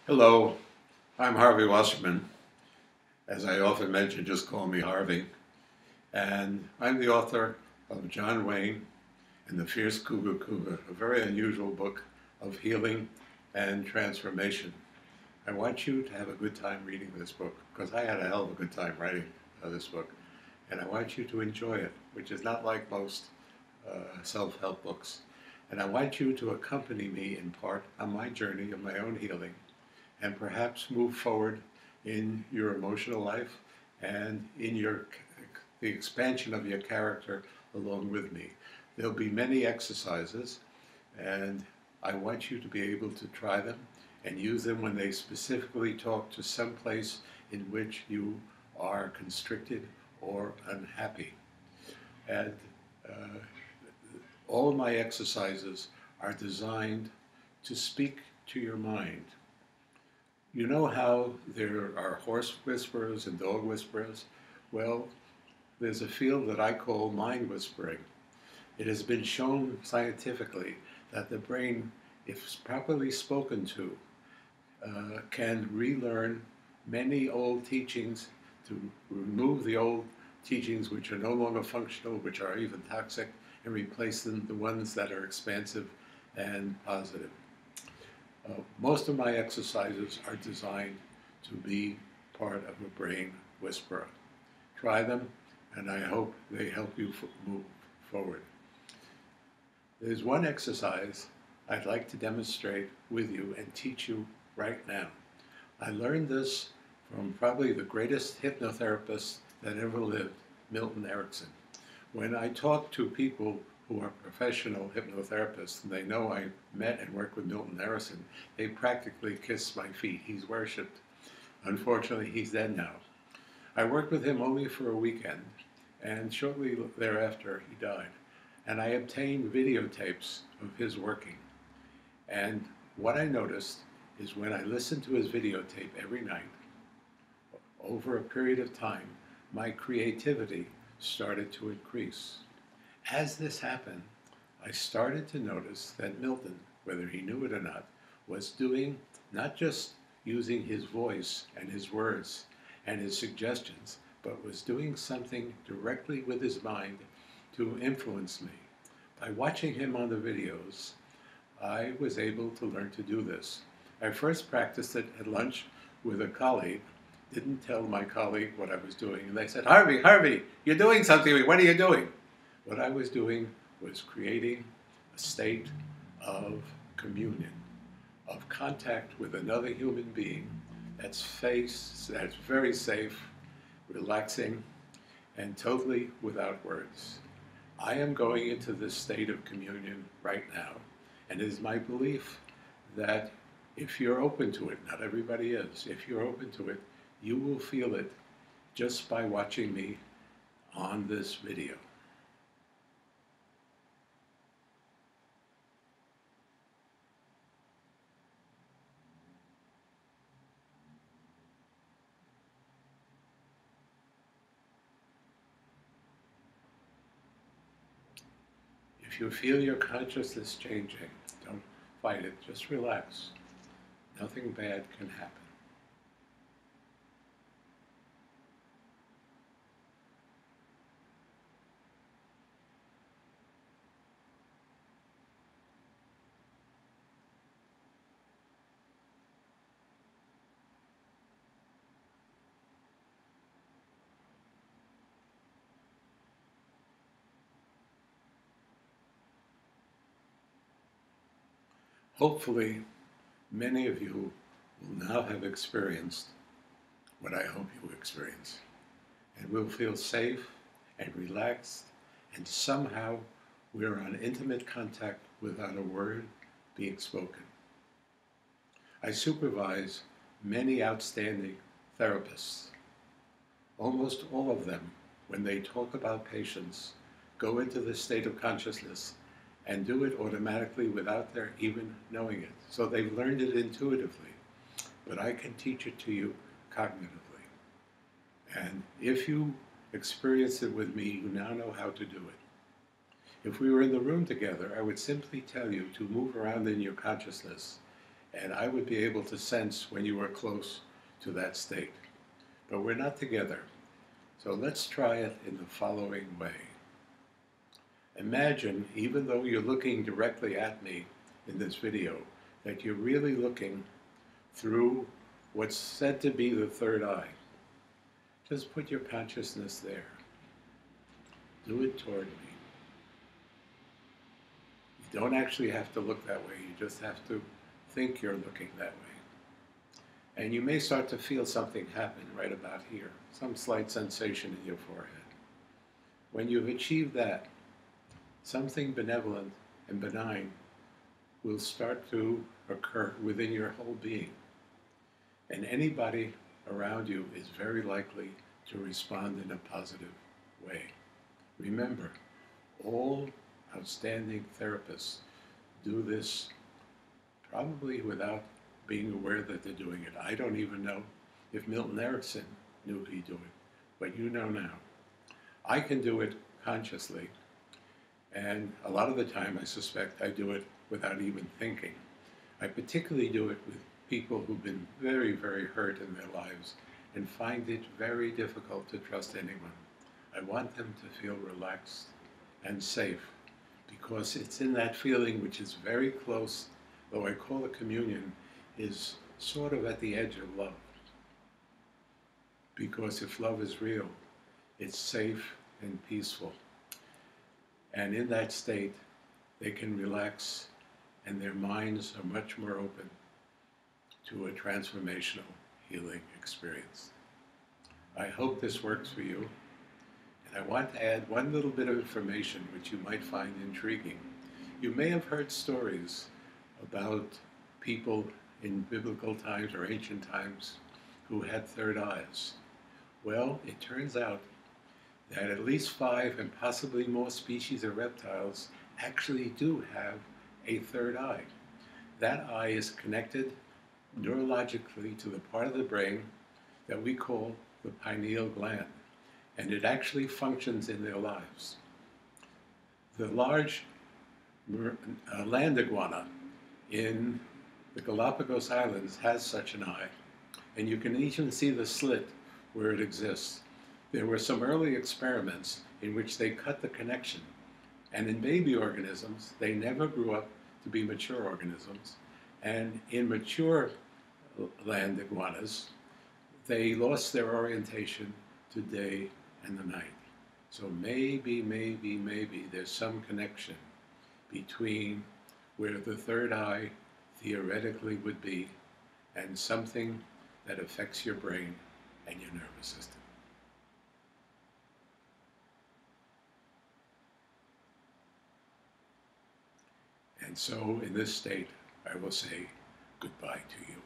Hello, I'm Harvey Wasserman. As I often mention, just call me Harvey. And I'm the author of John Wayne and the Fierce Kuga-Kugas, a very unusual book of healing and transformation. I want you to have a good time reading this book because I had a hell of a good time writing this book. And I want you to enjoy it, which is not like most self-help books. And I want you to accompany me in part on my journey of my own healing and perhaps move forward in your emotional life and in the expansion of your character along with me. There'll be many exercises, and I want you to be able to try them and use them when they specifically talk to some place in which you are constricted or unhappy. And all my exercises are designed to speak to your mind. You know how there are horse whisperers and dog whisperers? Well, there's a field that I call mind whispering. It has been shown scientifically that the brain, if properly spoken to, can relearn many old teachings to remove the old teachings which are no longer functional, which are even toxic, and replace them with the ones that are expansive and positive. Most of my exercises are designed to be part of a brain whisperer. Try them, and I hope they help you move forward. There's one exercise I'd like to demonstrate with you and teach you right now. I learned this from probably the greatest hypnotherapist that ever lived, Milton Erickson. When I talk to people who are professional hypnotherapists, and they know I met and worked with Milton Erickson, they practically kiss my feet. He's worshipped. Unfortunately, he's dead now. I worked with him only for a weekend, and shortly thereafter, he died. And I obtained videotapes of his working. And what I noticed is when I listened to his videotape every night, over a period of time, my creativity started to increase. As this happened, I started to notice that Milton, whether he knew it or not, was doing not just using his voice and his words and his suggestions, but was doing something directly with his mind to influence me. By watching him on the videos, I was able to learn to do this. I first practiced it at lunch with a colleague, didn't tell my colleague what I was doing, and they said, Harvey, you're doing something. What are you doing? What I was doing was creating a state of communion, of contact with another human being that's very safe, relaxing, and totally without words. I am going into this state of communion right now, and it is my belief that if you're open to it, not everybody is, if you're open to it, you will feel it just by watching me on this video. If you feel your consciousness changing, don't fight it, just relax. Nothing bad can happen. Hopefully, many of you will now have experienced what I hope you experience, and will feel safe and relaxed, and somehow we're on intimate contact without a word being spoken. I supervise many outstanding therapists. Almost all of them, when they talk about patients, go into this state of consciousness and do it automatically without their even knowing it. So they've learned it intuitively, but I can teach it to you cognitively. And if you experience it with me, you now know how to do it. If we were in the room together, I would simply tell you to move around in your consciousness and I would be able to sense when you were close to that state. But we're not together. So let's try it in the following way. Imagine, even though you're looking directly at me in this video, that you're really looking through what's said to be the third eye. Just put your consciousness there. Do it toward me. You don't actually have to look that way. You just have to think you're looking that way. And you may start to feel something happen right about here, some slight sensation in your forehead. When you've achieved that, something benevolent and benign will start to occur within your whole being. And anybody around you is very likely to respond in a positive way. Remember, all outstanding therapists do this probably without being aware that they're doing it. I don't even know if Milton Erickson knew he'd do it, but you know now. I can do it consciously, and a lot of the time I suspect I do it without even thinking. I particularly do it with people who've been very, very hurt in their lives and find it very difficult to trust anyone. I want them to feel relaxed and safe, because it's in that feeling which is very close, though I call it communion, is sort of at the edge of love. Because if love is real, it's safe and peaceful. And in that state, they can relax and their minds are much more open to a transformational healing experience. I hope this works for you. And I want to add one little bit of information which you might find intriguing. You may have heard stories about people in biblical times or ancient times who had third eyes. Well, it turns out that at least 5 and possibly more species of reptiles actually do have a third eye. That eye is connected neurologically to the part of the brain that we call the pineal gland, and it actually functions in their lives. The large land iguana in the Galapagos Islands has such an eye, and you can even see the slit where it exists. There were some early experiments in which they cut the connection, and in baby organisms, they never grew up to be mature organisms, and in mature land iguanas, they lost their orientation to day and the night. So maybe there's some connection between where the third eye theoretically would be and something that affects your brain and your nervous system. And so in this state, I will say goodbye to you.